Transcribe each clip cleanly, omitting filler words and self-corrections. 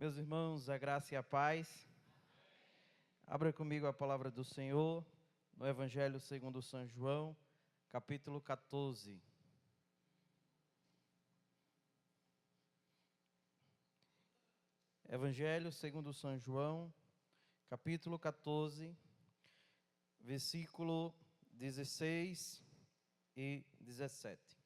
Meus irmãos, a graça e a paz. Abra comigo a palavra do Senhor no Evangelho segundo São João, capítulo 14. Evangelho segundo São João, capítulo 14, versículo 16 e 17.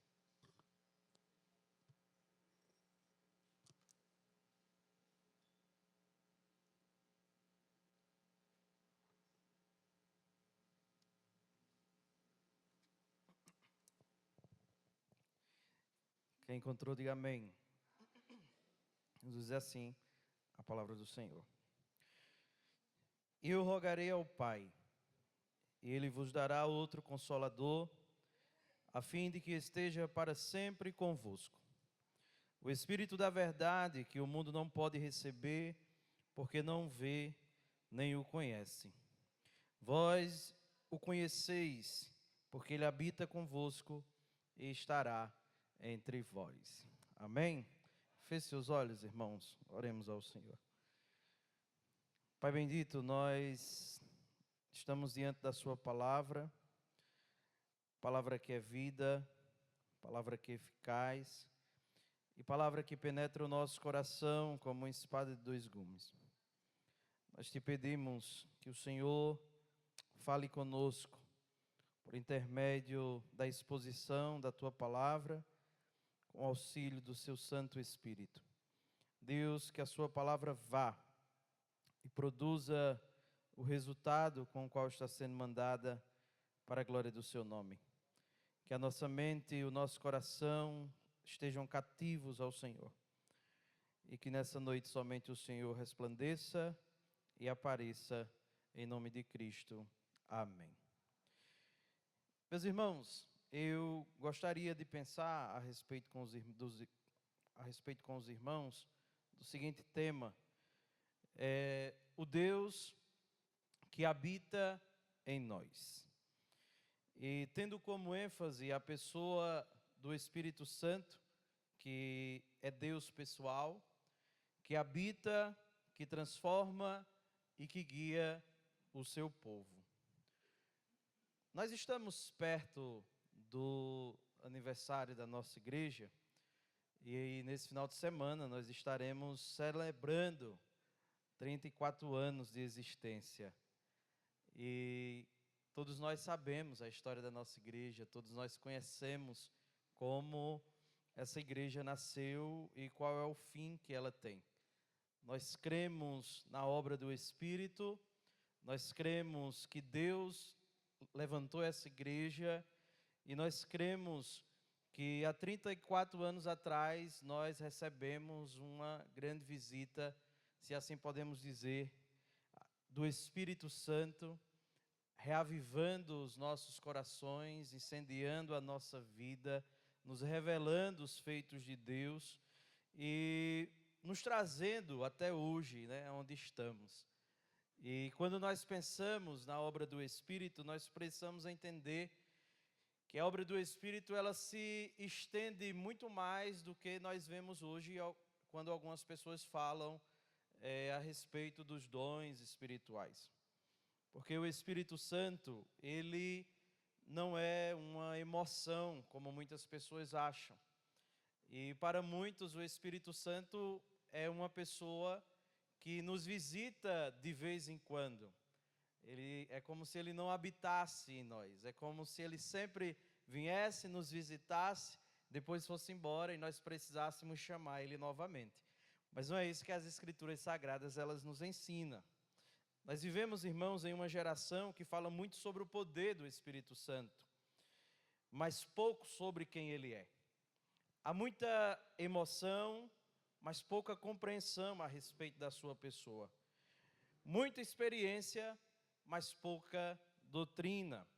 Quem encontrou, diga amém. Diz assim a palavra do Senhor. Eu rogarei ao Pai, e Ele vos dará outro Consolador, a fim de que esteja para sempre convosco. O Espírito da verdade, que o mundo não pode receber, porque não vê nem o conhece. Vós o conheceis, porque Ele habita convosco e estará entre vós. Amém? Feche seus olhos, irmãos, oremos ao Senhor. Pai bendito, nós estamos diante da Sua palavra, palavra que é vida, palavra que é eficaz, e palavra que penetra o nosso coração como uma espada de dois gumes. Nós te pedimos que o Senhor fale conosco, por intermédio da exposição da Tua palavra, com auxílio do Seu Santo Espírito. Deus, que a Sua palavra vá e produza o resultado com o qual está sendo mandada para a glória do Seu nome. Que a nossa mente e o nosso coração estejam cativos ao Senhor. E que nessa noite somente o Senhor resplandeça e apareça em nome de Cristo. Amém. Meus irmãos, eu gostaria de pensar a respeito com os irmãos do seguinte tema: o Deus que habita em nós. E tendo como ênfase a pessoa do Espírito Santo, que é Deus pessoal, que habita, que transforma e que guia o seu povo. Nós estamos perto do aniversário da nossa igreja e nesse final de semana nós estaremos celebrando 34 anos de existência. E todos nós sabemos a história da nossa igreja, todos nós conhecemos como essa igreja nasceu e qual é o fim que ela tem. Nós cremos na obra do Espírito, nós cremos que Deus levantou essa igreja e nós cremos que há 34 anos atrás nós recebemos uma grande visita, se assim podemos dizer, do Espírito Santo, reavivando os nossos corações, incendiando a nossa vida, nos revelando os feitos de Deus e nos trazendo até hoje, onde estamos. E quando nós pensamos na obra do Espírito, nós precisamos entender que a obra do Espírito ela se estende muito mais do que nós vemos hoje quando algumas pessoas falam a respeito dos dons espirituais. Porque o Espírito Santo, ele não é uma emoção, como muitas pessoas acham. E para muitos o Espírito Santo é uma pessoa que nos visita de vez em quando. Ele é como se ele não habitasse em nós, é como se ele sempre viesse, nos visitasse, depois fosse embora e nós precisássemos chamar ele novamente. Mas não é isso que as Escrituras Sagradas elas nos ensinam. Nós vivemos, irmãos, em uma geração que fala muito sobre o poder do Espírito Santo, mas pouco sobre quem ele é. Há muita emoção, mas pouca compreensão a respeito da sua pessoa. Muita experiência, mas pouca doutrina.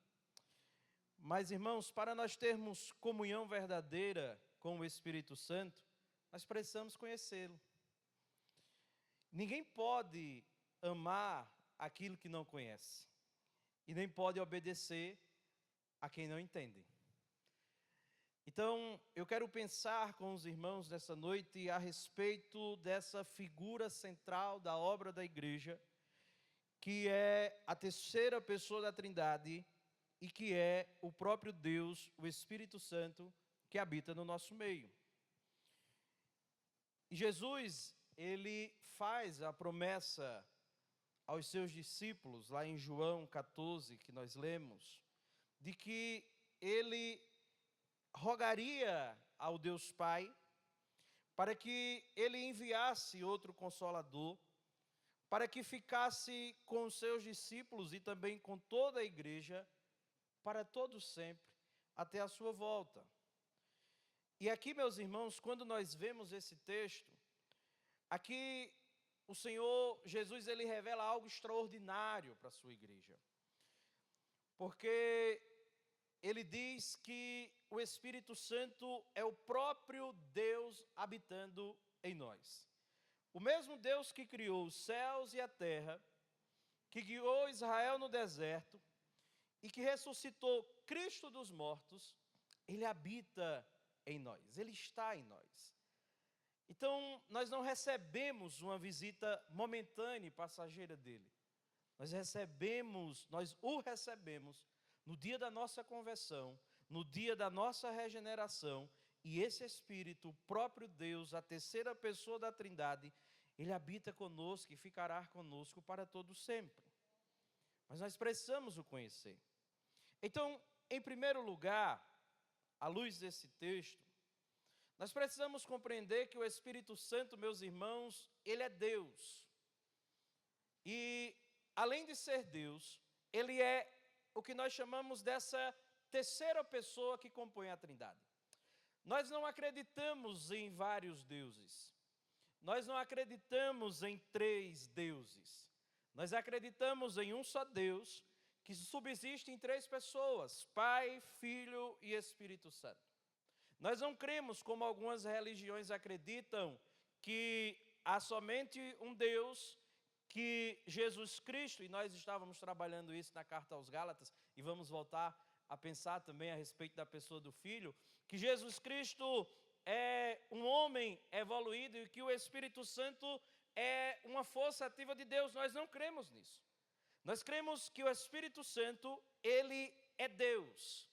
Mas, irmãos, para nós termos comunhão verdadeira com o Espírito Santo, nós precisamos conhecê-lo. Ninguém pode amar aquilo que não conhece, e nem pode obedecer a quem não entende. Então, eu quero pensar com os irmãos nessa noite a respeito dessa figura central da obra da igreja, que é a terceira pessoa da Trindade e que é o próprio Deus, o Espírito Santo, que habita no nosso meio. E Jesus, ele faz a promessa aos seus discípulos, lá em João 14, que nós lemos, de que ele rogaria ao Deus Pai para que ele enviasse outro Consolador, para que ficasse com os seus discípulos e também com toda a igreja, para todo sempre, até a sua volta. E aqui, meus irmãos, quando nós vemos esse texto, aqui o Senhor Jesus, ele revela algo extraordinário para a sua igreja. Porque ele diz que o Espírito Santo é o próprio Deus habitando em nós. O mesmo Deus que criou os céus e a terra, que guiou Israel no deserto e que ressuscitou Cristo dos mortos, ele habita em nós, ele está em nós. Então, nós não recebemos uma visita momentânea e passageira dele. Nós o recebemos no dia da nossa conversão, no dia da nossa regeneração, e esse Espírito, o próprio Deus, a terceira pessoa da Trindade, ele habita conosco e ficará conosco para todo sempre. Mas nós precisamos o conhecer. Então, em primeiro lugar, à luz desse texto, nós precisamos compreender que o Espírito Santo, meus irmãos, ele é Deus. E, além de ser Deus, ele é o que nós chamamos dessa terceira pessoa que compõe a Trindade. Nós não acreditamos em vários deuses. Nós não acreditamos em três deuses. Nós acreditamos em um só Deus, que subsiste em três pessoas: Pai, Filho e Espírito Santo. Nós não cremos, como algumas religiões acreditam, que há somente um Deus, que Jesus Cristo, e nós estávamos trabalhando isso na carta aos Gálatas, e vamos voltar a pensar também a respeito da pessoa do Filho, que Jesus Cristo é um homem evoluído e que o Espírito Santo é uma força ativa de Deus. Nós não cremos nisso. Nós cremos que o Espírito Santo, ele é Deus.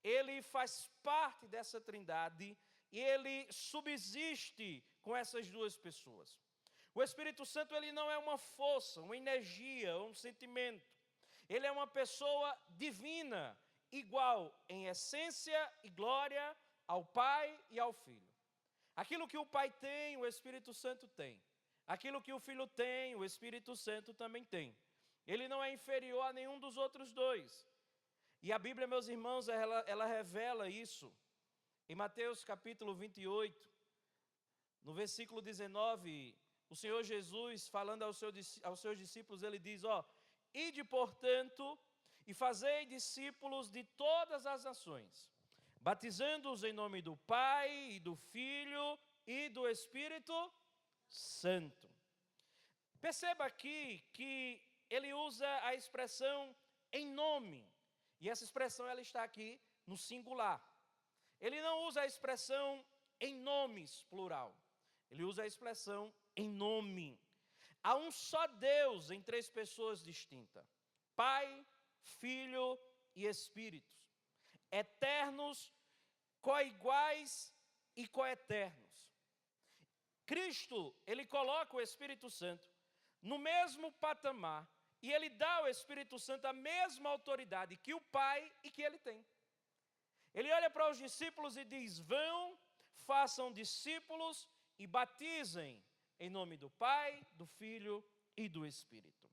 Ele faz parte dessa Trindade e ele subsiste com essas duas pessoas. O Espírito Santo, ele não é uma força, uma energia, um sentimento. Ele é uma pessoa divina, igual em essência e glória ao Pai e ao Filho. Aquilo que o Pai tem, o Espírito Santo tem. Aquilo que o Filho tem, o Espírito Santo também tem. Ele não é inferior a nenhum dos outros dois. E a Bíblia, meus irmãos, ela revela isso. Em Mateus capítulo 28, no versículo 19, o Senhor Jesus, falando aos seus discípulos, ele diz, ide, portanto, e fazei discípulos de todas as nações, batizando-os em nome do Pai, e do Filho, e do Espírito Santo. Perceba aqui que ele usa a expressão em nome. E essa expressão, ela está aqui no singular. Ele não usa a expressão em nomes, plural. Ele usa a expressão em nome. Há um só Deus em três pessoas distintas: Pai, Filho e Espírito. Eternos, coiguais e coeternos. Cristo, ele coloca o Espírito Santo no mesmo patamar e ele dá ao Espírito Santo a mesma autoridade que o Pai e que ele tem. Ele olha para os discípulos e diz: vão, façam discípulos e batizem em nome do Pai, do Filho e do Espírito.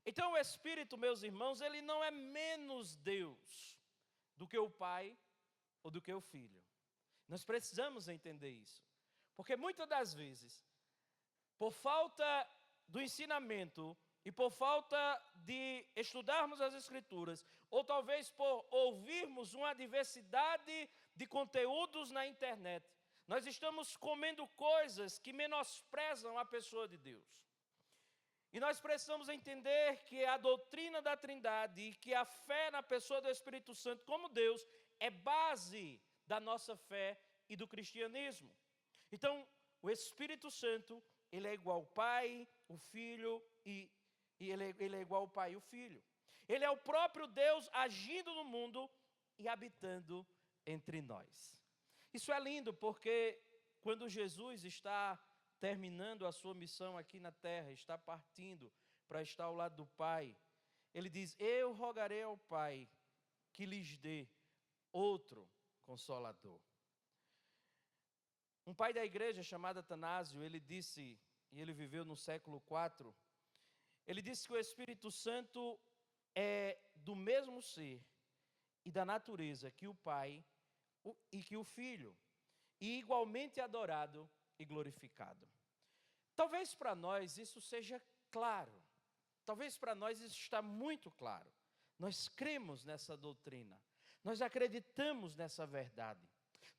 Então o Espírito, meus irmãos, ele não é menos Deus do que o Pai ou do que o Filho. Nós precisamos entender isso. Porque muitas das vezes, por falta do ensinamento e por falta de estudarmos as Escrituras, ou talvez por ouvirmos uma diversidade de conteúdos na internet, nós estamos comendo coisas que menosprezam a pessoa de Deus. E nós precisamos entender que a doutrina da Trindade e que a fé na pessoa do Espírito Santo como Deus é base da nossa fé e do cristianismo. Então, o Espírito Santo, ele é igual ao Pai, o Filho e ele é igual ao Pai e o Filho. Ele é o próprio Deus agindo no mundo e habitando entre nós. Isso é lindo porque quando Jesus está terminando a sua missão aqui na terra, está partindo para estar ao lado do Pai, ele diz: eu rogarei ao Pai que lhes dê outro Consolador. Um pai da igreja chamado Atanásio, ele disse, e ele viveu no século IV, ele disse que o Espírito Santo é do mesmo ser e da natureza que o Pai e que o Filho, e igualmente adorado e glorificado. Talvez para nós isso seja claro, talvez para nós isso está muito claro. Nós cremos nessa doutrina, nós acreditamos nessa verdade.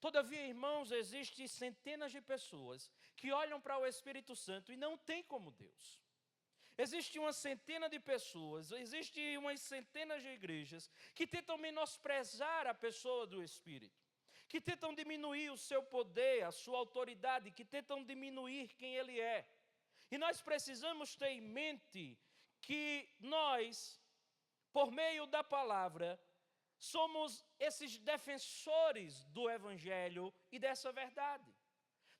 Todavia, irmãos, existem centenas de pessoas que olham para o Espírito Santo e não têm como Deus. Existe uma centena de pessoas, existe umas centenas de igrejas que tentam menosprezar a pessoa do Espírito, que tentam diminuir o seu poder, a sua autoridade, que tentam diminuir quem Ele é. E nós precisamos ter em mente que nós, por meio da palavra, somos esses defensores do Evangelho e dessa verdade.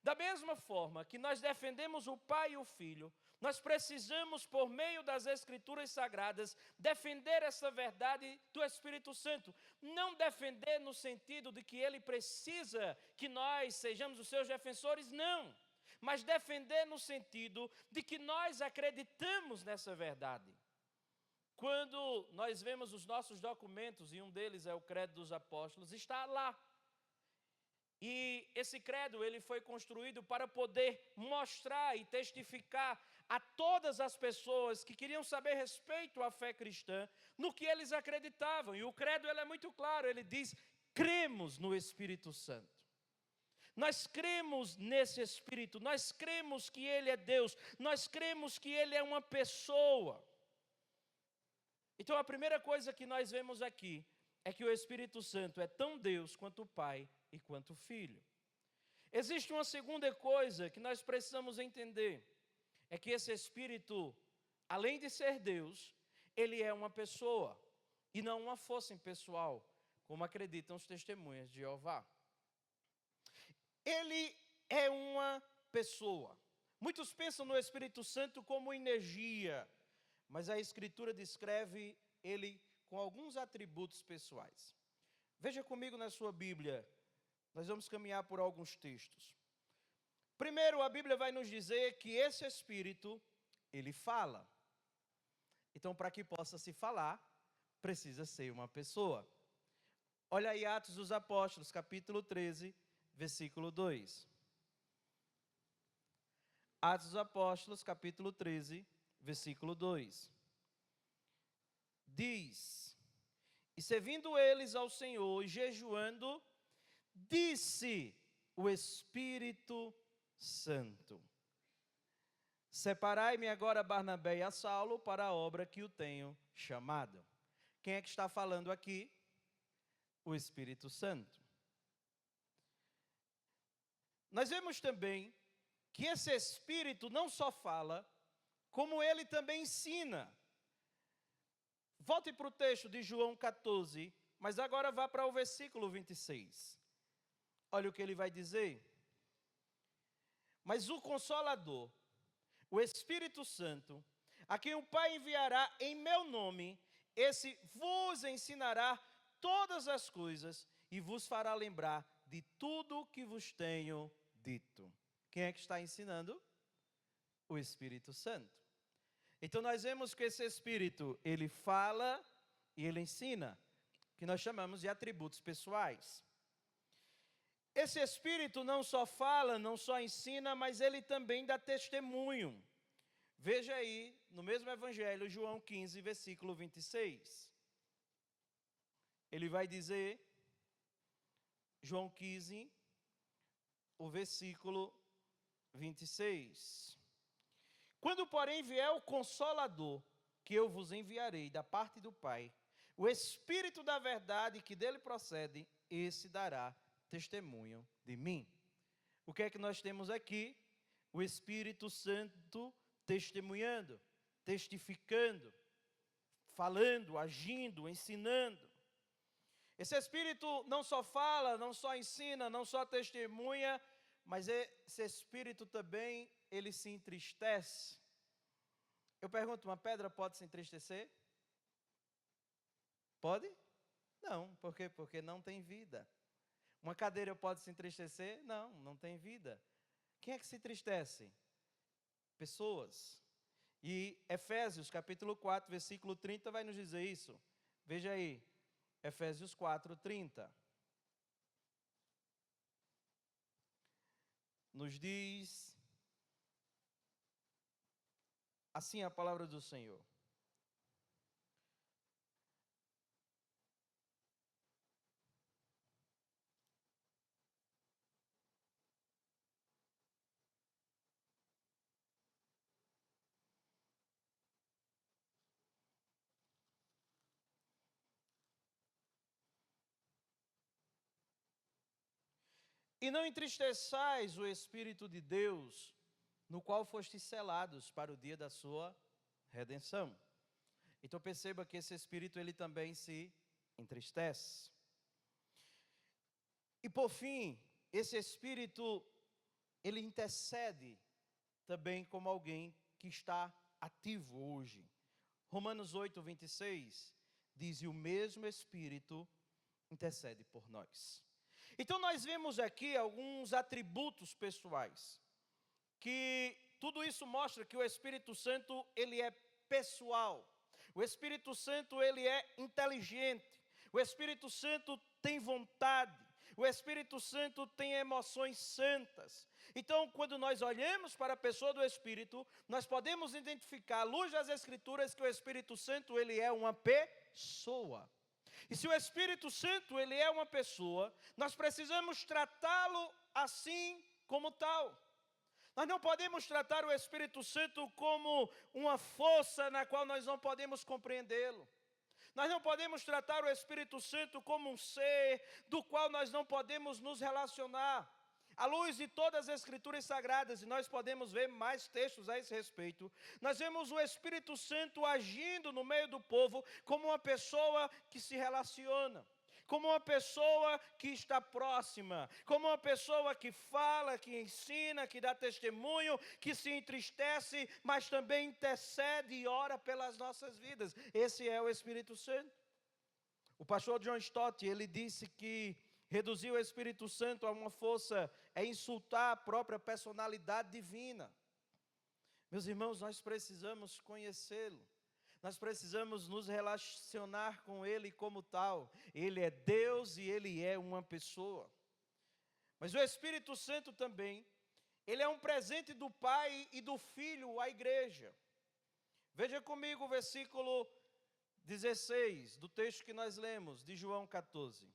Da mesma forma que nós defendemos o Pai e o Filho, nós precisamos, por meio das Escrituras Sagradas, defender essa verdade do Espírito Santo. Não defender no sentido de que ele precisa que nós sejamos os seus defensores, não. Mas defender no sentido de que nós acreditamos nessa verdade. Quando nós vemos os nossos documentos, e um deles é o Credo dos Apóstolos, está lá. E esse credo, ele foi construído para poder mostrar e testificar a todas as pessoas que queriam saber respeito à fé cristã, no que eles acreditavam. E o credo, ele é muito claro, ele diz: cremos no Espírito Santo. Nós cremos nesse Espírito, nós cremos que Ele é Deus, nós cremos que Ele é uma pessoa. Então a primeira coisa que nós vemos aqui é que o Espírito Santo é tão Deus quanto o Pai e quanto o Filho. Existe uma segunda coisa que nós precisamos entender, é que esse Espírito, além de ser Deus, ele é uma pessoa e não uma força impessoal, como acreditam os testemunhas de Jeová. Ele é uma pessoa. Muitos pensam no Espírito Santo como energia, mas a Escritura descreve ele com alguns atributos pessoais. Veja comigo na sua Bíblia, nós vamos caminhar por alguns textos. Primeiro, a Bíblia vai nos dizer que esse Espírito, ele fala. Então, para que possa se falar, precisa ser uma pessoa. Olha aí Atos dos Apóstolos, capítulo 13, versículo 2. Atos dos Apóstolos, capítulo 13, versículo 2. Diz: e servindo eles ao Senhor e jejuando, disse o Espírito Santo: separai-me agora Barnabé e a Saulo para a obra que o tenho chamado. Quem é que está falando aqui? O Espírito Santo. Nós vemos também que esse Espírito não só fala, como ele também ensina. Volte para o texto de João 14, mas agora vá para o versículo 26. Olha o que ele vai dizer. Mas o Consolador, o Espírito Santo, a quem o Pai enviará em meu nome, esse vos ensinará todas as coisas e vos fará lembrar de tudo que vos tenho dito. Quem é que está ensinando? O Espírito Santo. Então nós vemos que esse Espírito, ele fala e ele ensina, que nós chamamos de atributos pessoais. Esse Espírito não só fala, não só ensina, mas ele também dá testemunho. Veja aí, no mesmo Evangelho, João 15, versículo 26. Ele vai dizer, João 15, o versículo 26. Quando, porém, vier o Consolador, que eu vos enviarei da parte do Pai, o Espírito da verdade que dele procede, esse dará testemunham de mim. O que é que nós temos aqui? O Espírito Santo testemunhando, testificando, falando, agindo, ensinando. Esse Espírito não só fala, não só ensina, não só testemunha, mas esse Espírito também, ele se entristece. Eu pergunto, uma pedra pode se entristecer? Pode? Não, por quê? Porque não tem vida. Uma cadeira pode se entristecer? Não, não tem vida. Quem é que se entristece? Pessoas. E Efésios capítulo 4, versículo 30 vai nos dizer isso. Veja aí, Efésios 4, 30. Nos diz assim a palavra do Senhor. E não entristeçais o Espírito de Deus, no qual fostes selados para o dia da sua redenção. Então perceba que esse Espírito, ele também se entristece. E por fim, esse Espírito, ele intercede também como alguém que está ativo hoje. Romanos 8, 26 diz, e o mesmo Espírito intercede por nós. Então nós vemos aqui alguns atributos pessoais, que tudo isso mostra que o Espírito Santo, ele é pessoal. O Espírito Santo, ele é inteligente. O Espírito Santo tem vontade. O Espírito Santo tem emoções santas. Então, quando nós olhamos para a pessoa do Espírito, nós podemos identificar, à luz das Escrituras, que o Espírito Santo, ele é uma pessoa. E se o Espírito Santo, ele é uma pessoa, nós precisamos tratá-lo assim como tal. Nós não podemos tratar o Espírito Santo como uma força na qual nós não podemos compreendê-lo. Nós não podemos tratar o Espírito Santo como um ser do qual nós não podemos nos relacionar. À luz de todas as Escrituras Sagradas, e nós podemos ver mais textos a esse respeito, nós vemos o Espírito Santo agindo no meio do povo como uma pessoa que se relaciona, como uma pessoa que está próxima, como uma pessoa que fala, que ensina, que dá testemunho, que se entristece, mas também intercede e ora pelas nossas vidas. Esse é o Espírito Santo. O pastor John Stott, ele disse que reduzir o Espírito Santo a uma força é insultar a própria personalidade divina. Meus irmãos, nós precisamos conhecê-lo. Nós precisamos nos relacionar com Ele como tal. Ele é Deus e Ele é uma pessoa. Mas o Espírito Santo também, Ele é um presente do Pai e do Filho à igreja. Veja comigo o versículo 16 do texto que nós lemos, de João 14.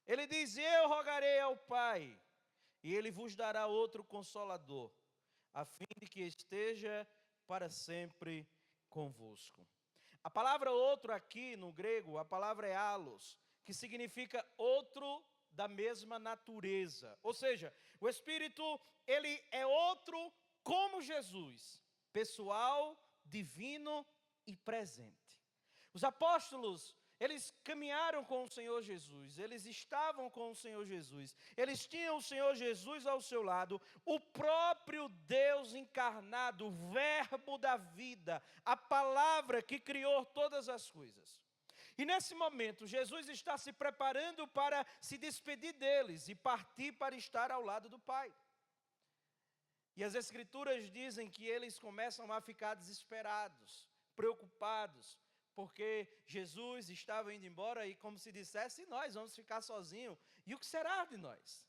Ele diz, eu rogarei ao Pai, e Ele vos dará outro Consolador, a fim de que esteja para sempre convosco. A palavra outro aqui no grego, a palavra é allos, que significa outro da mesma natureza. Ou seja, o Espírito, ele é outro como Jesus, pessoal, divino e presente. Os apóstolos, eles caminharam com o Senhor Jesus, eles estavam com o Senhor Jesus, eles tinham o Senhor Jesus ao seu lado, o próprio Deus encarnado, o verbo da vida, a palavra que criou todas as coisas. E nesse momento, Jesus está se preparando para se despedir deles e partir para estar ao lado do Pai. E as Escrituras dizem que eles começam a ficar desesperados, preocupados, porque Jesus estava indo embora e, como se dissesse, nós vamos ficar sozinhos. E o que será de nós?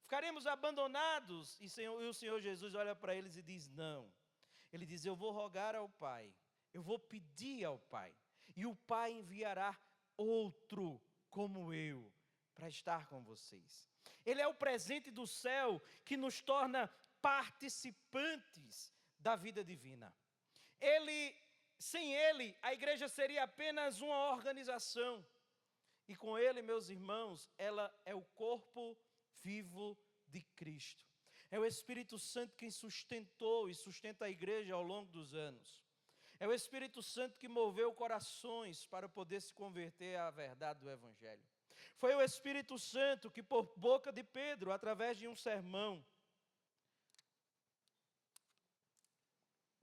Ficaremos abandonados? E o Senhor Jesus olha para eles e diz, não. Ele diz, eu vou rogar ao Pai, eu vou pedir ao Pai, e o Pai enviará outro como eu, para estar com vocês. Ele é o presente do céu que nos torna participantes da vida divina. Sem Ele, a igreja seria apenas uma organização. E com ele, meus irmãos, ela é o corpo vivo de Cristo. É o Espírito Santo quem sustentou e sustenta a igreja ao longo dos anos. É o Espírito Santo que moveu corações para poder se converter à verdade do Evangelho. Foi o Espírito Santo que, por boca de Pedro, através de um sermão,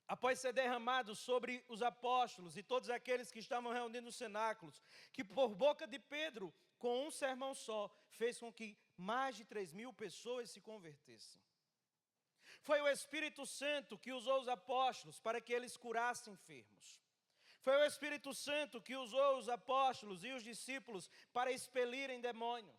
após ser derramado sobre os apóstolos e todos aqueles que estavam reunidos nos cenáculos, que por boca de Pedro, com um sermão só, fez com que mais de 3.000 pessoas se convertessem. Foi o Espírito Santo que usou os apóstolos para que eles curassem enfermos. Foi o Espírito Santo que usou os apóstolos e os discípulos para expelirem demônio.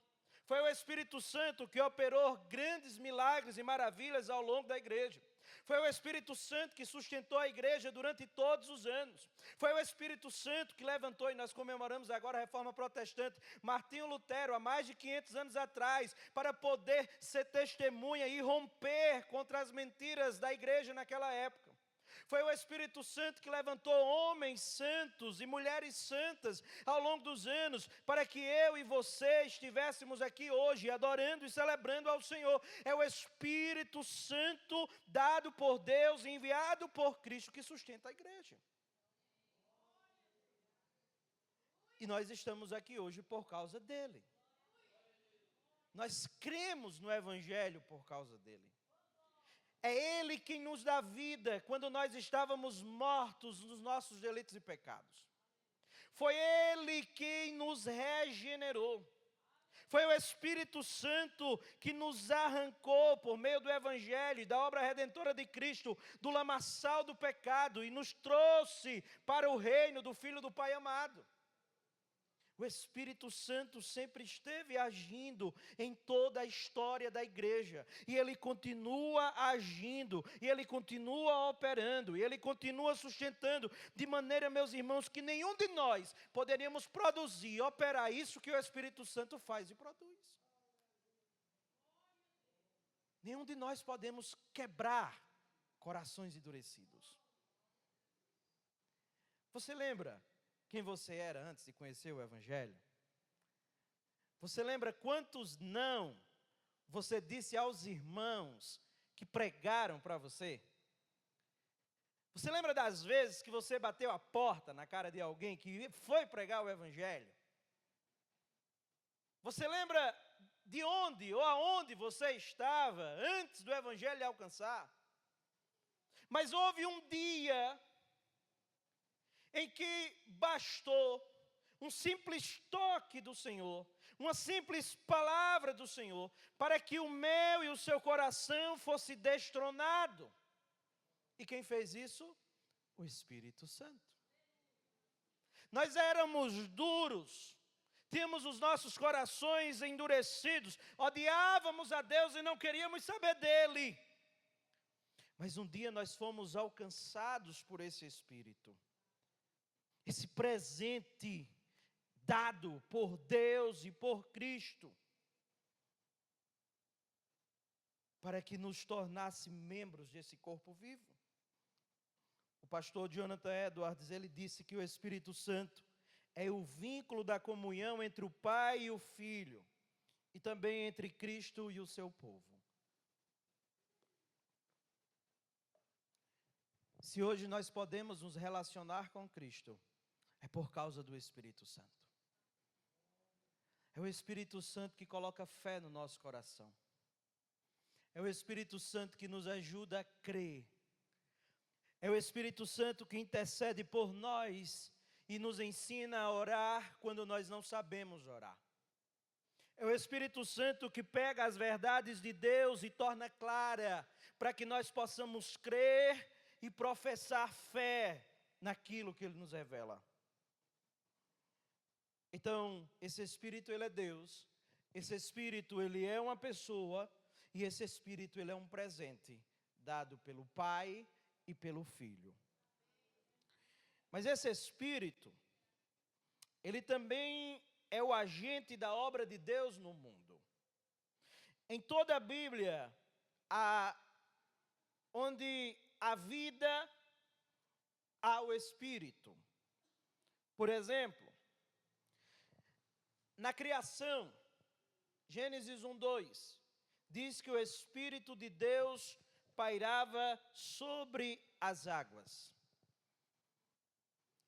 Foi o Espírito Santo que operou grandes milagres e maravilhas ao longo da igreja. Foi o Espírito Santo que sustentou a igreja durante todos os anos. Foi o Espírito Santo que levantou, e nós comemoramos agora a Reforma Protestante, Martinho Lutero, há mais de 500 anos atrás, para poder ser testemunha e romper contra as mentiras da igreja naquela época. Foi o Espírito Santo que levantou homens santos e mulheres santas ao longo dos anos, para que eu e você estivéssemos aqui hoje adorando e celebrando ao Senhor. É o Espírito Santo dado por Deus e enviado por Cristo que sustenta a igreja. E nós estamos aqui hoje por causa dele. Nós cremos no Evangelho por causa dele. É Ele quem nos dá vida quando nós estávamos mortos nos nossos delitos e pecados. Foi Ele quem nos regenerou. Foi o Espírito Santo que nos arrancou por meio do Evangelho, da obra redentora de Cristo, do lamaçal do pecado e nos trouxe para o reino do Filho do Pai amado. O Espírito Santo sempre esteve agindo em toda a história da igreja. E Ele continua agindo, e Ele continua operando, e Ele continua sustentando. De maneira, meus irmãos, que nenhum de nós poderíamos produzir, operar isso que o Espírito Santo faz e produz. Nenhum de nós podemos quebrar corações endurecidos. Você lembra quem você era antes de conhecer o Evangelho? Você lembra quantos não você disse aos irmãos que pregaram para você? Você lembra das vezes que você bateu a porta na cara de alguém que foi pregar o Evangelho? Você lembra de onde ou aonde você estava antes do Evangelho lhe alcançar? Mas houve um dia em que bastou um simples toque do Senhor, uma simples palavra do Senhor, para que o meu e o seu coração fosse destronado. E quem fez isso? O Espírito Santo. Nós éramos duros, tínhamos os nossos corações endurecidos, odiávamos a Deus e não queríamos saber dEle. Mas um dia nós fomos alcançados por esse Espírito. Esse presente dado por Deus e por Cristo, para que nos tornasse membros desse corpo vivo. O pastor Jonathan Edwards, ele disse que o Espírito Santo é o vínculo da comunhão entre o Pai e o Filho, e também entre Cristo e o seu povo. Se hoje nós podemos nos relacionar com Cristo, é por causa do Espírito Santo. É o Espírito Santo que coloca fé no nosso coração. É o Espírito Santo que nos ajuda a crer. É o Espírito Santo que intercede por nós e nos ensina a orar quando nós não sabemos orar. É o Espírito Santo que pega as verdades de Deus e torna clara, para que nós possamos crer e professar fé naquilo que Ele nos revela. Então, esse Espírito, Ele é Deus, esse Espírito, Ele é uma pessoa, e esse Espírito, Ele é um presente, dado pelo Pai e pelo Filho. Mas esse Espírito, Ele também é o agente da obra de Deus no mundo. Em toda a Bíblia, onde a vida, há o Espírito. Por exemplo, na criação, Gênesis 1:2, diz que o Espírito de Deus pairava sobre as águas.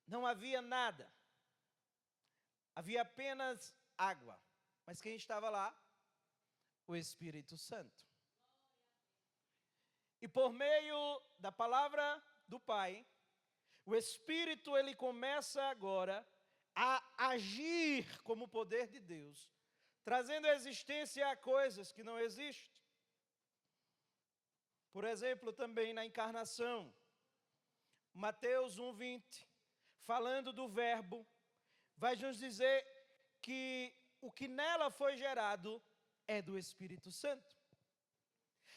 Não havia nada, havia apenas água. Mas quem estava lá? O Espírito Santo. E por meio da palavra do Pai, o Espírito ele começa agora a agir como poder de Deus, trazendo a existência a coisas que não existem. Por exemplo, também na encarnação, Mateus 1:20, falando do verbo, vai nos dizer que o que nela foi gerado é do Espírito Santo.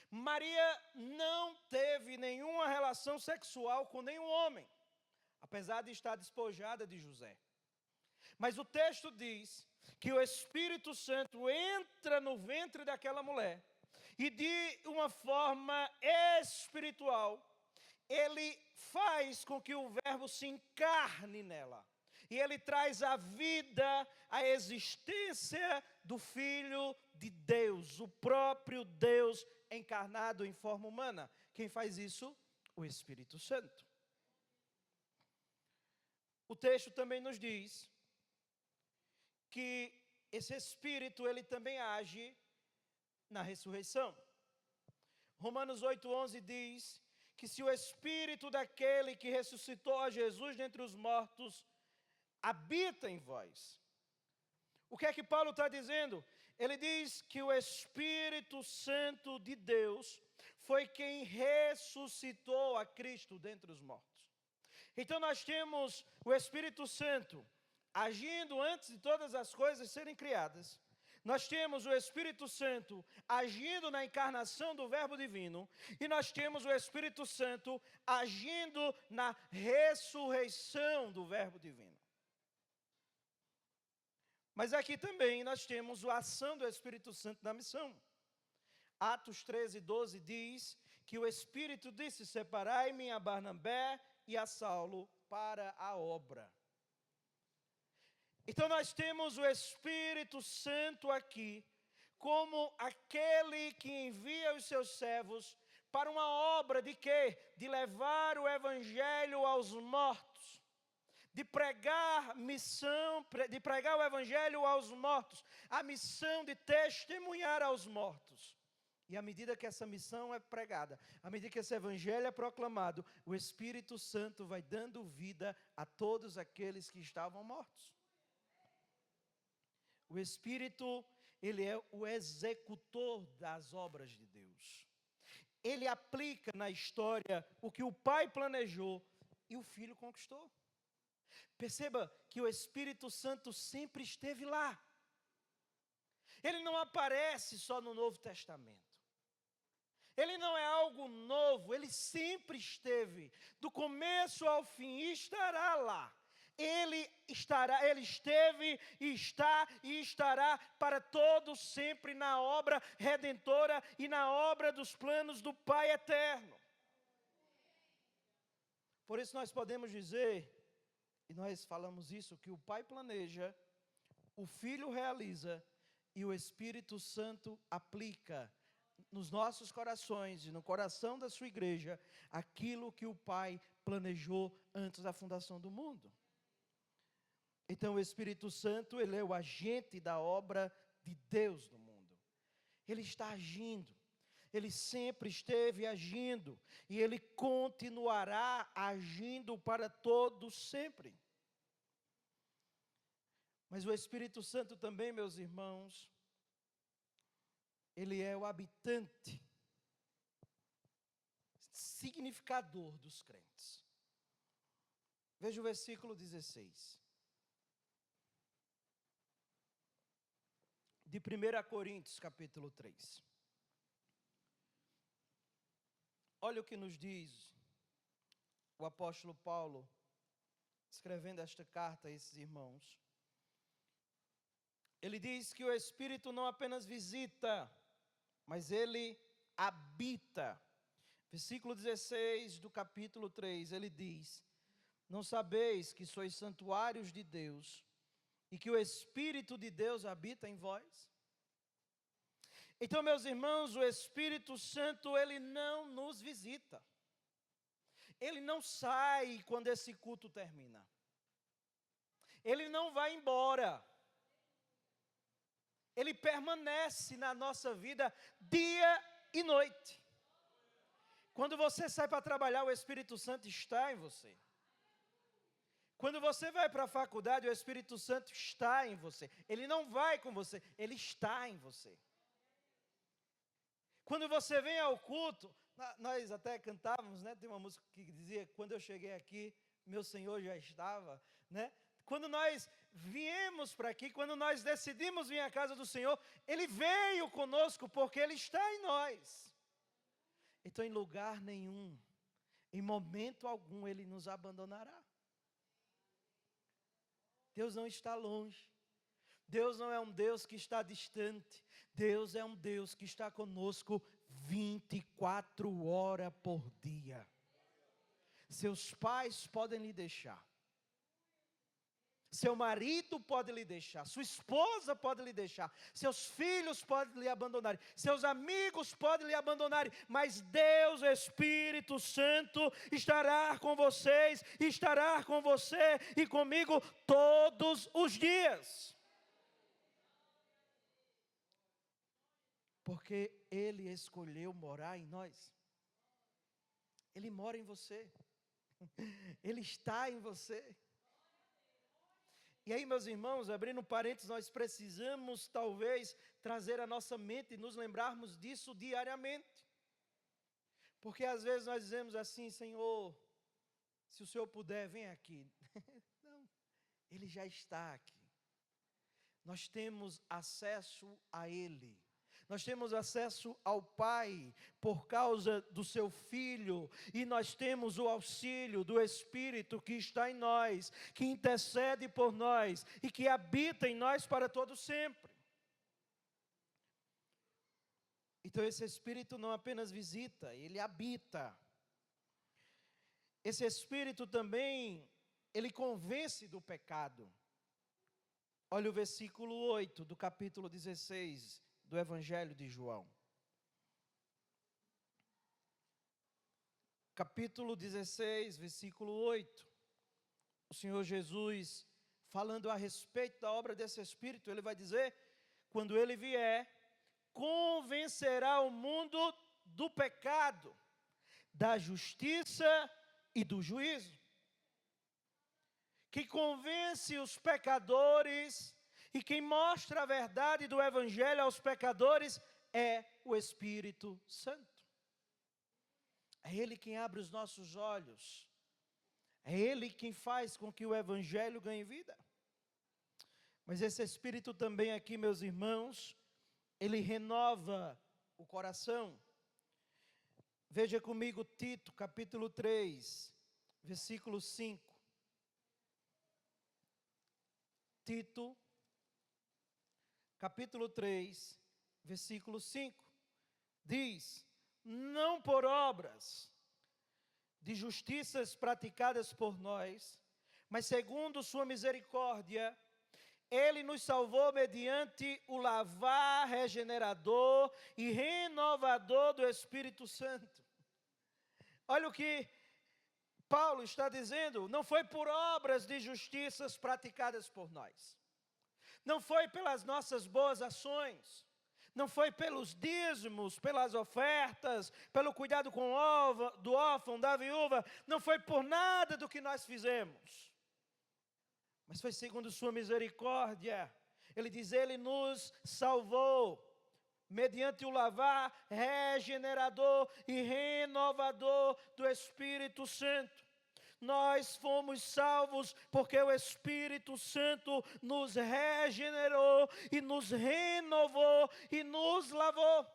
Maria não teve nenhuma relação sexual com nenhum homem, apesar de estar despojada de José. Mas o texto diz que o Espírito Santo entra no ventre daquela mulher e de uma forma espiritual, ele faz com que o verbo se encarne nela. E ele traz a vida, a existência do Filho de Deus, o próprio Deus encarnado em forma humana. Quem faz isso? O Espírito Santo. O texto também nos diz que esse Espírito, ele também age na ressurreição. Romanos 8:11 diz que se o Espírito daquele que ressuscitou a Jesus dentre os mortos habita em vós. O que é que Paulo está dizendo? Ele diz que o Espírito Santo de Deus foi quem ressuscitou a Cristo dentre os mortos. Então nós temos o Espírito Santo agindo antes de todas as coisas serem criadas. Nós temos o Espírito Santo agindo na encarnação do Verbo Divino. E nós temos o Espírito Santo agindo na ressurreição do Verbo Divino. Mas aqui também nós temos a ação do Espírito Santo na missão. Atos 13:12 diz que o Espírito disse: separai-me a Barnabé e a Saulo para a obra. Então nós temos o Espírito Santo aqui como aquele que envia os seus servos para uma obra de quê? De levar o Evangelho aos mortos. De pregar o Evangelho aos mortos, a missão de testemunhar aos mortos. E à medida que essa missão é pregada, à medida que esse Evangelho é proclamado, o Espírito Santo vai dando vida a todos aqueles que estavam mortos. O Espírito, ele é o executor das obras de Deus. Ele aplica na história o que o Pai planejou e o Filho conquistou. Perceba que o Espírito Santo sempre esteve lá. Ele não aparece só no Novo Testamento. Ele não é algo novo, ele sempre esteve. Do começo ao fim, e estará lá. Ele esteve e está e estará para todos sempre na obra redentora e na obra dos planos do Pai eterno. Por isso nós podemos dizer, e nós falamos isso, que o Pai planeja, o Filho realiza e o Espírito Santo aplica nos nossos corações e no coração da sua igreja aquilo que o Pai planejou antes da fundação do mundo. Então o Espírito Santo, ele é o agente da obra de Deus no mundo. Ele está agindo. Ele sempre esteve agindo. E ele continuará agindo para todos sempre. Mas o Espírito Santo também, meus irmãos, ele é o habitante, significador dos crentes. Veja o versículo 16. De 1 Coríntios, capítulo 3. Olha o que nos diz o apóstolo Paulo, escrevendo esta carta a esses irmãos. Ele diz que o Espírito não apenas visita, mas ele habita. Versículo 16 do capítulo 3, ele diz: não sabeis que sois santuários de Deus e que o Espírito de Deus habita em vós? Então, meus irmãos, o Espírito Santo, ele não nos visita. Ele não sai quando esse culto termina. Ele não vai embora. Ele permanece na nossa vida dia e noite. Quando você sai para trabalhar, o Espírito Santo está em você. Quando você vai para a faculdade, o Espírito Santo está em você. Ele não vai com você, ele está em você. Quando você vem ao culto, nós até cantávamos, né? Tem uma música que dizia, quando eu cheguei aqui, meu Senhor já estava, né? Quando nós viemos para aqui, quando nós decidimos vir à casa do Senhor, Ele veio conosco porque Ele está em nós. Então, em lugar nenhum, em momento algum, Ele nos abandonará. Deus não está longe. Deus não é um Deus que está distante. Deus é um Deus que está conosco 24 horas por dia. Seus pais podem lhe deixar. Seu marido pode lhe deixar, sua esposa pode lhe deixar, seus filhos podem lhe abandonar, seus amigos podem lhe abandonar, mas Deus, Espírito Santo, estará com vocês, estará com você e comigo todos os dias. Porque Ele escolheu morar em nós. Ele mora em você. Ele está em você. E aí, meus irmãos, abrindo parênteses, nós precisamos talvez trazer a nossa mente e nos lembrarmos disso diariamente. Porque às vezes nós dizemos assim, Senhor, se o Senhor puder, vem aqui. Não, Ele já está aqui. Nós temos acesso a Ele. Nós temos acesso ao Pai por causa do seu Filho, e nós temos o auxílio do Espírito que está em nós, que intercede por nós e que habita em nós para todo sempre. Então esse Espírito não apenas visita, ele habita. Esse Espírito também, ele convence do pecado. Olha o versículo 8 do capítulo 16 do Evangelho de João. Capítulo 16, versículo 8. O Senhor Jesus, falando a respeito da obra desse Espírito, Ele vai dizer, quando Ele vier, convencerá o mundo do pecado, da justiça e do juízo. Que convence os pecadores. E quem mostra a verdade do Evangelho aos pecadores é o Espírito Santo. É Ele quem abre os nossos olhos. É Ele quem faz com que o Evangelho ganhe vida. Mas esse Espírito também aqui, meus irmãos, ele renova o coração. Veja comigo Tito, capítulo 3, versículo 5. Tito, capítulo 3, versículo 5, diz, não por obras de justiças praticadas por nós, mas segundo sua misericórdia, Ele nos salvou mediante o lavar regenerador e renovador do Espírito Santo. Olha o que Paulo está dizendo, não foi por obras de justiças praticadas por nós. Não foi pelas nossas boas ações, não foi pelos dízimos, pelas ofertas, pelo cuidado do órfão, da viúva, não foi por nada do que nós fizemos, mas foi segundo sua misericórdia. Ele diz, Ele nos salvou, mediante o lavar regenerador e renovador do Espírito Santo. Nós fomos salvos porque o Espírito Santo nos regenerou e nos renovou e nos lavou.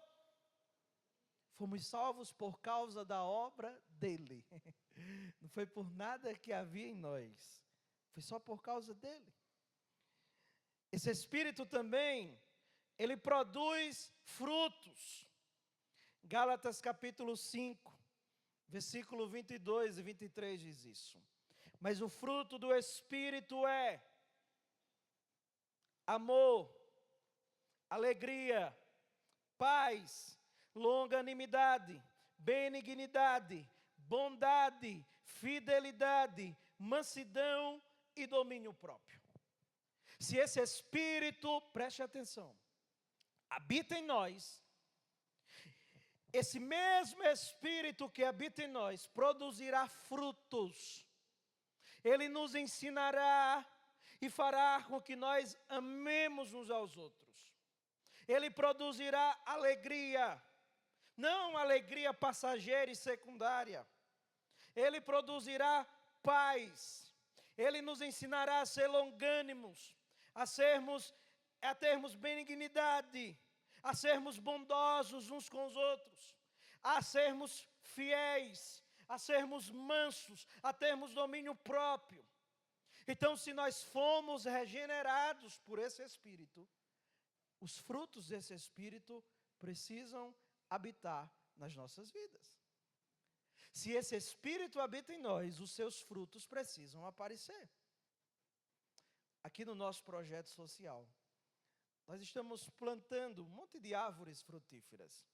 Fomos salvos por causa da obra dEle. Não foi por nada que havia em nós, foi só por causa dEle. Esse Espírito também, ele produz frutos. Gálatas capítulo 5. Versículo 22 e 23 diz isso. Mas o fruto do Espírito é amor, alegria, paz, longanimidade, benignidade, bondade, fidelidade, mansidão e domínio próprio. Se esse Espírito, preste atenção, habita em nós, esse mesmo Espírito que habita em nós produzirá frutos. Ele nos ensinará e fará com que nós amemos uns aos outros. Ele produzirá alegria, não alegria passageira e secundária. Ele produzirá paz. Ele nos ensinará a ser longânimos, a termos benignidade, a sermos bondosos uns com os outros, a sermos fiéis, a sermos mansos, a termos domínio próprio. Então, se nós fomos regenerados por esse Espírito, os frutos desse Espírito precisam habitar nas nossas vidas. Se esse Espírito habita em nós, os seus frutos precisam aparecer. Aqui no nosso projeto social, nós estamos plantando um monte de árvores frutíferas.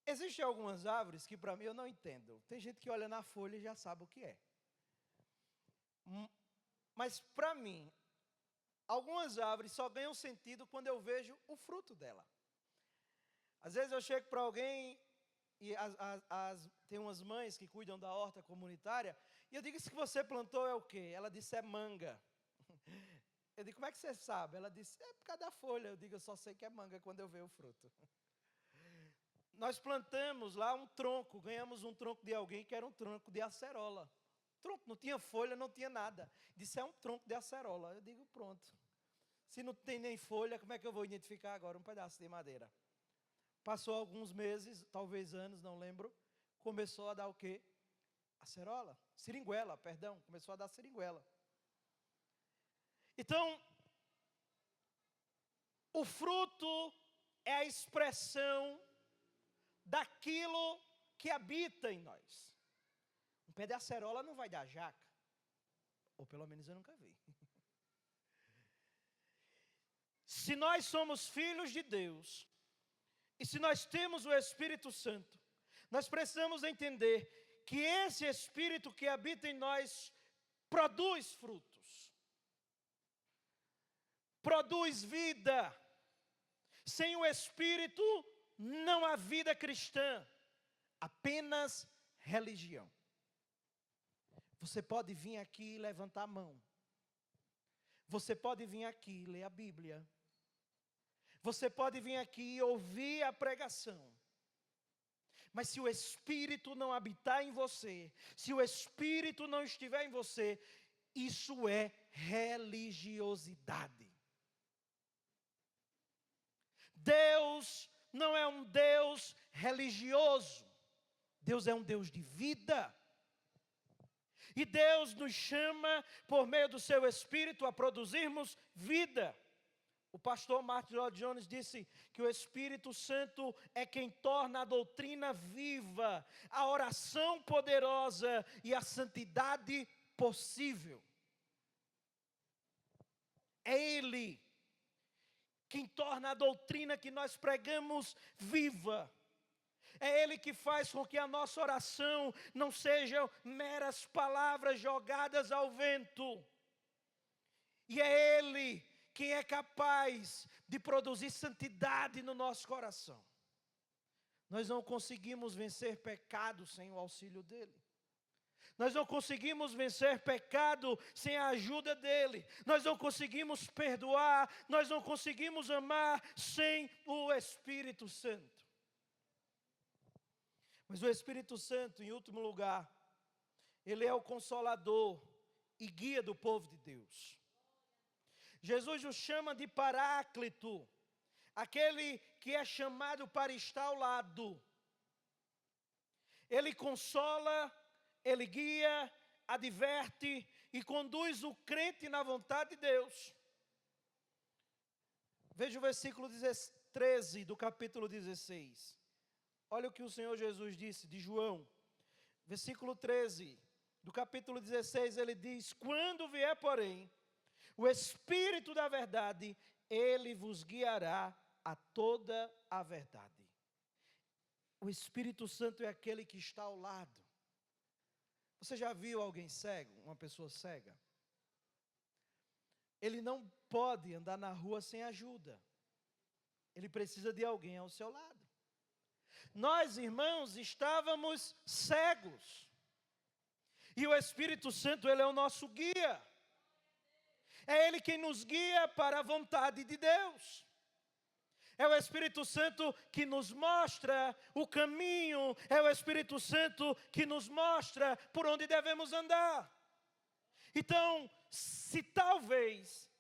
Existem algumas árvores que para mim eu não entendo. Tem gente que olha na folha e já sabe o que é. Mas para mim, algumas árvores só ganham sentido quando eu vejo o fruto dela. Às vezes eu chego para alguém e tem umas mães que cuidam da horta comunitária, e eu digo, isso que você plantou é o quê? Ela disse, é manga. Eu digo, como é que você sabe? Ela disse, é por causa da folha. Eu digo, eu só sei que é manga quando eu vejo o fruto. Nós plantamos lá um tronco, ganhamos um tronco de alguém que era um tronco de acerola. Tronco, não tinha folha, não tinha nada. Disse, é um tronco de acerola. Eu digo, pronto. Se não tem nem folha, como é que eu vou identificar agora um pedaço de madeira? Passou alguns meses, talvez anos, não lembro, começou a dar o quê? Acerola, seringuela, perdão, começou a dar seringuela. Então, o fruto é a expressão daquilo que habita em nós. Um pé de acerola não vai dar jaca, ou pelo menos eu nunca vi. Se nós somos filhos de Deus, e se nós temos o Espírito Santo, nós precisamos entender que esse Espírito que habita em nós produz frutos, produz vida. Sem o Espírito não há vida cristã, apenas religião. Você pode vir aqui e levantar a mão. Você pode vir aqui e ler a Bíblia. Você pode vir aqui e ouvir a pregação. Mas se o Espírito não habitar em você, se o Espírito não estiver em você, isso é religiosidade. Deus não é um Deus religioso. Deus é um Deus de vida. E Deus nos chama, por meio do seu Espírito, a produzirmos vida. O pastor Martin Lloyd Jones disse que o Espírito Santo é quem torna a doutrina viva, a oração poderosa e a santidade possível. É Ele quem torna a doutrina que nós pregamos viva. É Ele que faz com que a nossa oração não sejam meras palavras jogadas ao vento. E é Ele quem é capaz de produzir santidade no nosso coração. Nós não conseguimos vencer pecado sem o auxílio dEle. Nós não conseguimos vencer pecado sem a ajuda dEle. Nós não conseguimos perdoar, nós não conseguimos amar sem o Espírito Santo. Mas o Espírito Santo, em último lugar, Ele é o consolador e guia do povo de Deus. Jesus o chama de Paráclito, aquele que é chamado para estar ao lado. Ele consola, Ele guia, adverte e conduz o crente na vontade de Deus. Veja o versículo 13 do capítulo 16. Olha o que o Senhor Jesus disse de João. Versículo 13 do capítulo 16, ele diz: quando vier, porém, O Espírito da verdade, ele vos guiará a toda a verdade. O Espírito Santo é aquele que está ao lado. Você já viu alguém cego, uma pessoa cega? Ele não pode andar na rua sem ajuda. Ele precisa de alguém ao seu lado. Nós, irmãos, estávamos cegos. E o Espírito Santo, ele é o nosso guia. É Ele quem nos guia para a vontade de Deus. É o Espírito Santo que nos mostra o caminho. É o Espírito Santo que nos mostra por onde devemos andar. Então, se talvez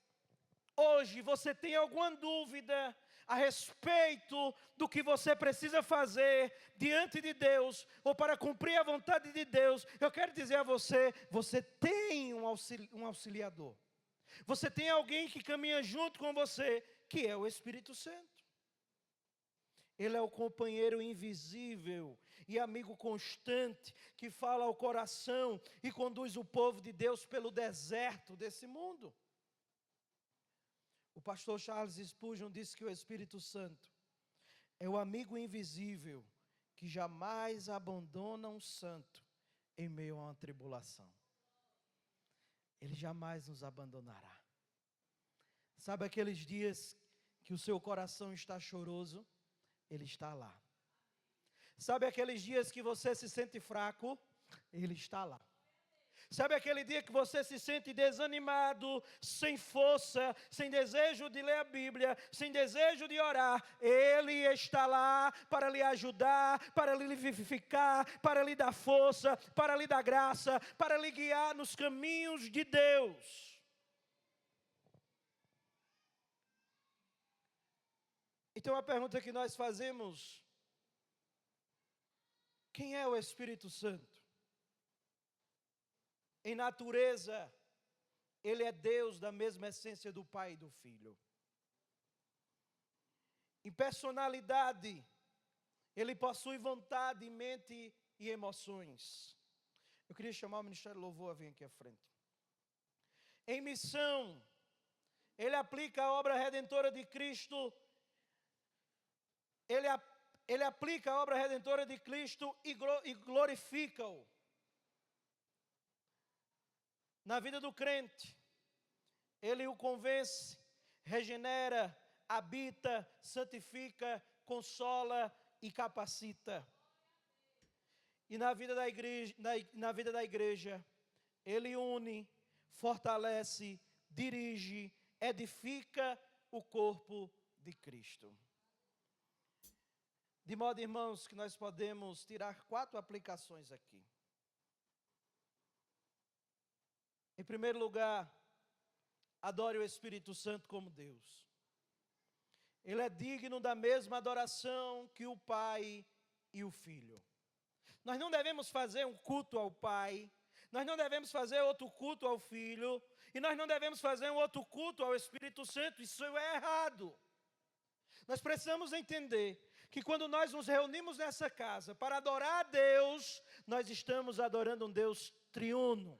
hoje você tenha alguma dúvida a respeito do que você precisa fazer diante de Deus, ou para cumprir a vontade de Deus, eu quero dizer a você, você tem um auxiliador. Você tem alguém que caminha junto com você, que é o Espírito Santo. Ele é o companheiro invisível e amigo constante, que fala ao coração e conduz o povo de Deus pelo deserto desse mundo. O pastor Charles Spurgeon disse que o Espírito Santo é o amigo invisível que jamais abandona um santo em meio a uma tribulação. Ele jamais nos abandonará. Sabe aqueles dias que o seu coração está choroso? Ele está lá. Sabe aqueles dias que você se sente fraco? Ele está lá. Sabe aquele dia que você se sente desanimado, sem força, sem desejo de ler a Bíblia, sem desejo de orar? Ele está lá para lhe ajudar, para lhe vivificar, para lhe dar força, para lhe dar graça, para lhe guiar nos caminhos de Deus. Então a pergunta que nós fazemos: quem é o Espírito Santo? Em natureza, ele é Deus da mesma essência do Pai e do Filho. Em personalidade, ele possui vontade, mente e emoções. Eu queria chamar o Ministério do Louvor a vir aqui à frente. Em missão, ele aplica a obra redentora de Cristo. Ele aplica a obra redentora de Cristo e glorifica-o. Na vida do crente, ele o convence, regenera, habita, santifica, consola e capacita. E na vida da igreja, ele une, fortalece, dirige, edifica o corpo de Cristo. De modo, irmãos, que nós podemos tirar 4 aplicações aqui. Em primeiro lugar, adore o Espírito Santo como Deus. Ele é digno da mesma adoração que o Pai e o Filho. Nós não devemos fazer um culto ao Pai, nós não devemos fazer outro culto ao Filho, e nós não devemos fazer um outro culto ao Espírito Santo. Isso é errado. Nós precisamos entender que quando nós nos reunimos nessa casa para adorar a Deus, nós estamos adorando um Deus triuno.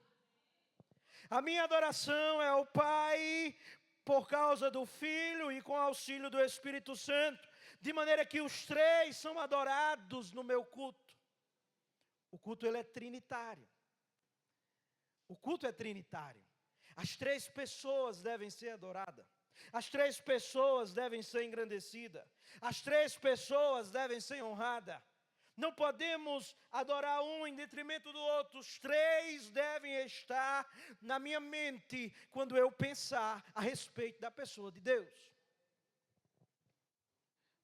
A minha adoração é ao Pai, por causa do Filho e com auxílio do Espírito Santo, de maneira que os 3 são adorados no meu culto. O culto, ele é trinitário. O culto é trinitário. As 3 pessoas devem ser adoradas. As 3 pessoas devem ser engrandecidas. As 3 pessoas devem ser honradas. Não podemos adorar um em detrimento do outro. Os 3 devem estar na minha mente quando eu pensar a respeito da pessoa de Deus.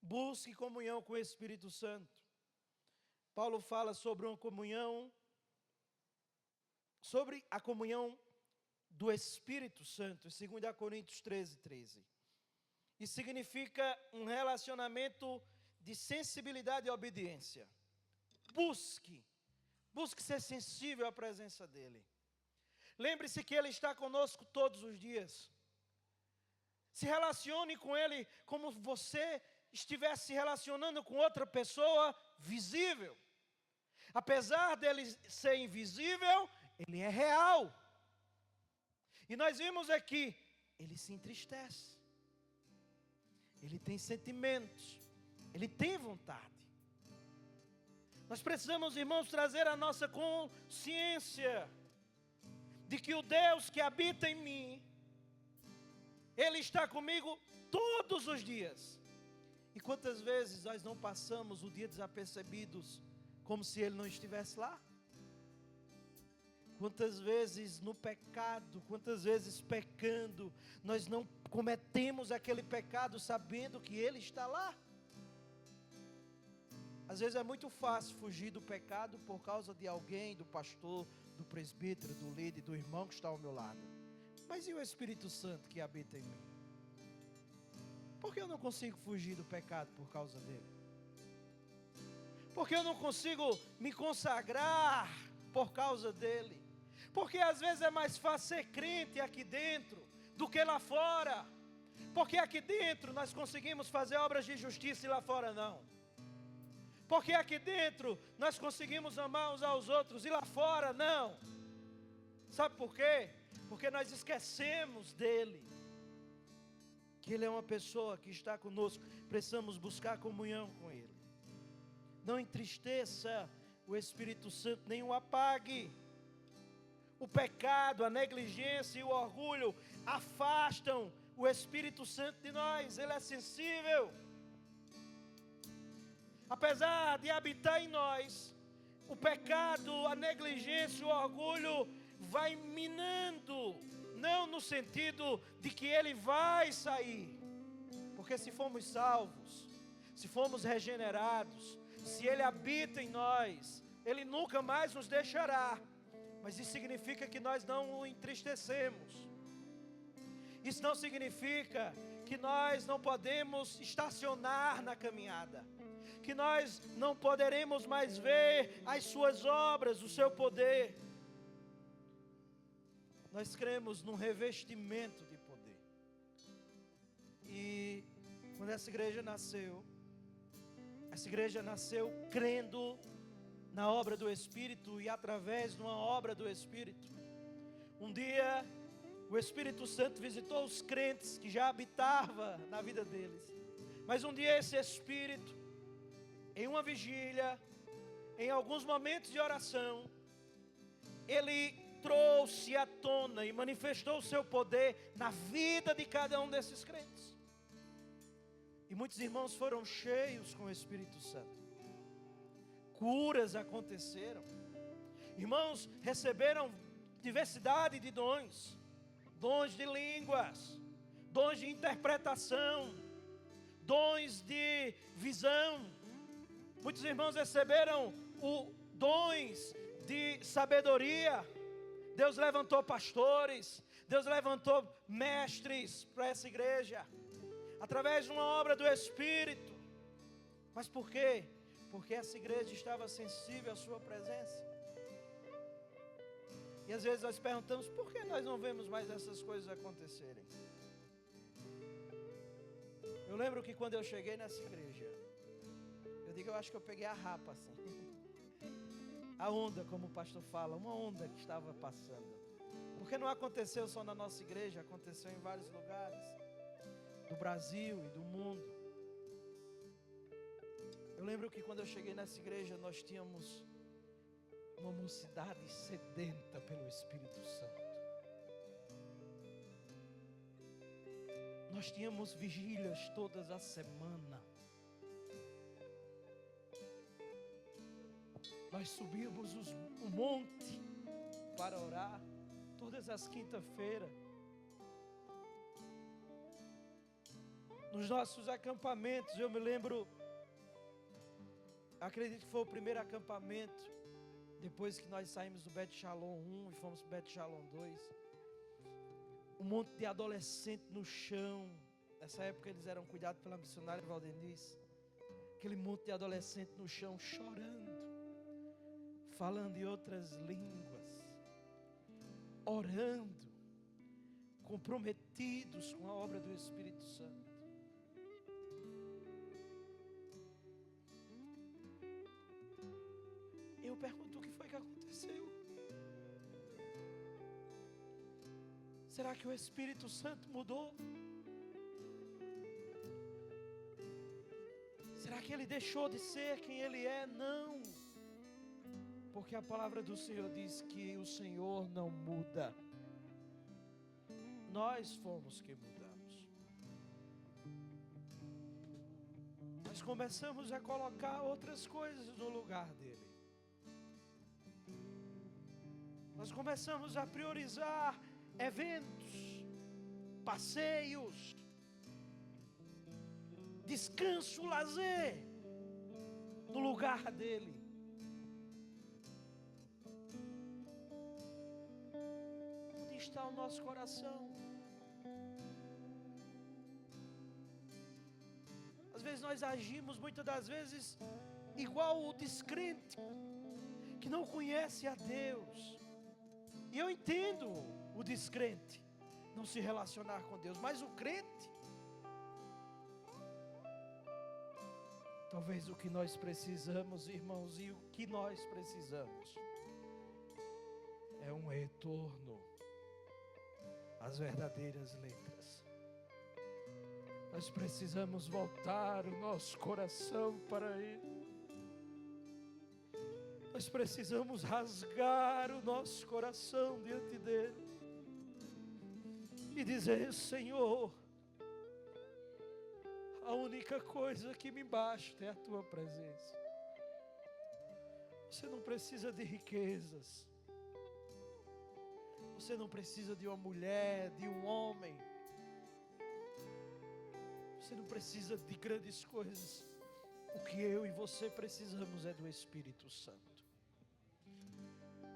Busque comunhão com o Espírito Santo. Paulo fala sobre uma comunhão, sobre a comunhão do Espírito Santo, em 2 Coríntios 13. Isso significa um relacionamento de sensibilidade e obediência. Busque ser sensível à presença dEle. Lembre-se que Ele está conosco todos os dias. Se relacione com Ele como você estivesse se relacionando com outra pessoa visível. Apesar dEle ser invisível, Ele é real. E nós vimos aqui ele se entristece. Ele tem sentimentos. Ele tem vontade. Nós precisamos, irmãos, trazer a nossa consciência de que o Deus que habita em mim, Ele está comigo todos os dias. E quantas vezes nós não passamos o dia desapercebidos, como se Ele não estivesse lá? Quantas vezes no pecado, quantas vezes pecando, nós não cometemos aquele pecado sabendo que Ele está lá? Às vezes é muito fácil fugir do pecado por causa de alguém, do pastor, do presbítero, do líder, do irmão que está ao meu lado. Mas e o Espírito Santo que habita em mim? Por que eu não consigo fugir do pecado por causa dele? Por que eu não consigo me consagrar por causa dele? Porque às vezes é mais fácil ser crente aqui dentro do que lá fora. Porque aqui dentro nós conseguimos fazer obras de justiça e lá fora não. Porque aqui dentro nós conseguimos amar uns aos outros e lá fora não. Sabe por quê? Porque nós esquecemos dele. Que ele é uma pessoa que está conosco. Precisamos buscar comunhão com ele. Não entristeça o Espírito Santo, nem o apague. O pecado, a negligência e o orgulho afastam o Espírito Santo de nós. Ele é sensível. Apesar de habitar em nós, o pecado, a negligência, o orgulho vai minando. Não no sentido de que ele vai sair. Porque se formos salvos, se formos regenerados, se ele habita em nós, ele nunca mais nos deixará. Mas isso significa que nós não o entristecemos. Isso não significa que nós não podemos estacionar na caminhada. Que nós não poderemos mais ver as suas obras, o seu poder. Nós cremos num revestimento de poder. E quando essa igreja nasceu crendo na obra do Espírito e através de uma obra do Espírito. Um dia, o Espírito Santo visitou os crentes que já habitava na vida deles. Mas um dia esse Espírito, em uma vigília, em alguns momentos de oração, ele trouxe à tona e manifestou o seu poder na vida de cada um desses crentes. E muitos irmãos foram cheios com o Espírito Santo. Curas aconteceram. Irmãos receberam diversidade de dons. Dons de línguas, dons de interpretação, dons de visão. Muitos irmãos receberam dons de sabedoria. Deus levantou pastores, Deus levantou mestres para essa igreja, através de uma obra do Espírito. Mas por quê? Porque essa igreja estava sensível à sua presença. E às vezes nós perguntamos, por que nós não vemos mais essas coisas acontecerem? Eu lembro que quando eu cheguei nessa igreja, eu acho que eu peguei a rapa assim. A onda, como o pastor fala, uma onda que estava passando. Porque não aconteceu só na nossa igreja, aconteceu em vários lugares do Brasil e do mundo. Eu lembro que quando eu cheguei nessa igreja, nós tínhamos uma mocidade sedenta pelo Espírito Santo. Nós tínhamos vigílias todas a semana. Nós subíamos o monte para orar todas as quintas-feiras. Nos nossos acampamentos, eu me lembro, acredito que foi o primeiro acampamento, depois que nós saímos do Bet Shalom 1 e fomos para o Bet Shalom 2. Um monte de adolescente no chão. Nessa época eles eram cuidados pela missionária Valdenice. Aquele monte de adolescente no chão chorando, falando em outras línguas, orando, comprometidos com a obra do Espírito Santo. pergunto o que foi que aconteceu. Será que o Espírito Santo mudou? Será que ele deixou de ser quem ele é? Não. Porque a palavra do Senhor diz que o Senhor não muda. Nós fomos que mudamos. Nós começamos a colocar outras coisas no lugar dele. Nós começamos a priorizar eventos, passeios, descanso, lazer, no lugar dele. Onde está o nosso coração? Às vezes nós agimos, muitas das vezes, igual o descrente, que não conhece a Deus. E eu entendo o descrente não se relacionar com Deus, mas o crente, talvez o que nós precisamos, irmãos, e o que nós precisamos é um retorno às verdadeiras letras. Nós precisamos voltar o nosso coração para Ele. Nós precisamos rasgar o nosso coração diante dEle e dizer: Senhor, a única coisa que me basta é a Tua presença. Você não precisa de riquezas. Você não precisa de uma mulher, de um homem. Você não precisa de grandes coisas. O que eu e você precisamos é do Espírito Santo.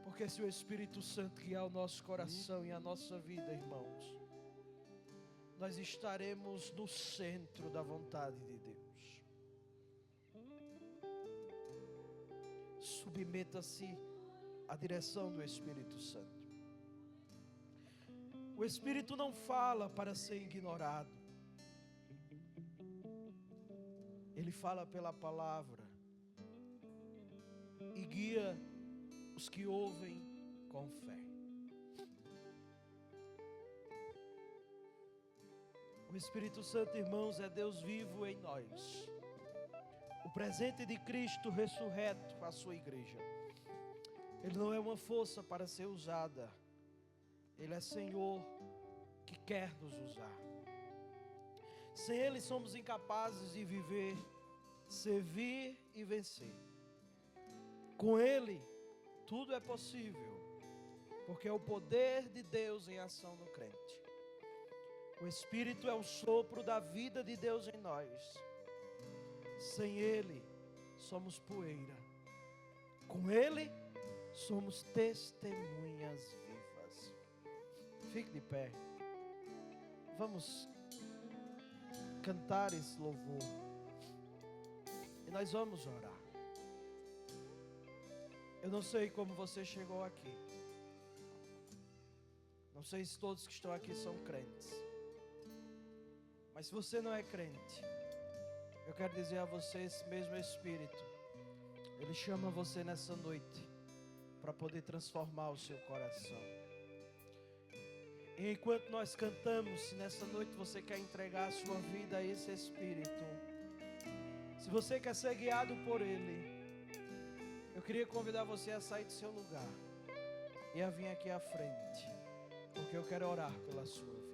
Porque se o Espírito Santo guiar o nosso coração e a nossa vida, irmãos, nós estaremos no centro da vontade de Deus. Submeta-se à direção do Espírito Santo. O Espírito não fala para ser ignorado. Ele fala pela palavra e guia os que ouvem com fé. O Espírito Santo, irmãos, é Deus vivo em nós. O presente de Cristo ressurreto à sua igreja. Ele não é uma força para ser usada. Ele é Senhor que quer nos usar. Sem Ele somos incapazes de viver, servir e vencer. Com Ele, tudo é possível, porque é o poder de Deus em ação no crente. O Espírito é o sopro da vida de Deus em nós. Sem Ele, somos poeira. Com Ele, somos testemunhas vivas. Fique de pé. Vamos cantar esse louvor. E nós vamos orar. Eu não sei como você chegou aqui. Não sei se todos que estão aqui são crentes. Mas se você não é crente, eu quero dizer a você, esse mesmo Espírito, Ele chama você nessa noite para poder transformar o seu coração. E enquanto nós cantamos, se nessa noite você quer entregar a sua vida a esse Espírito, se você quer ser guiado por Ele, eu queria convidar você a sair do seu lugar e a vir aqui à frente, porque eu quero orar pela sua vida.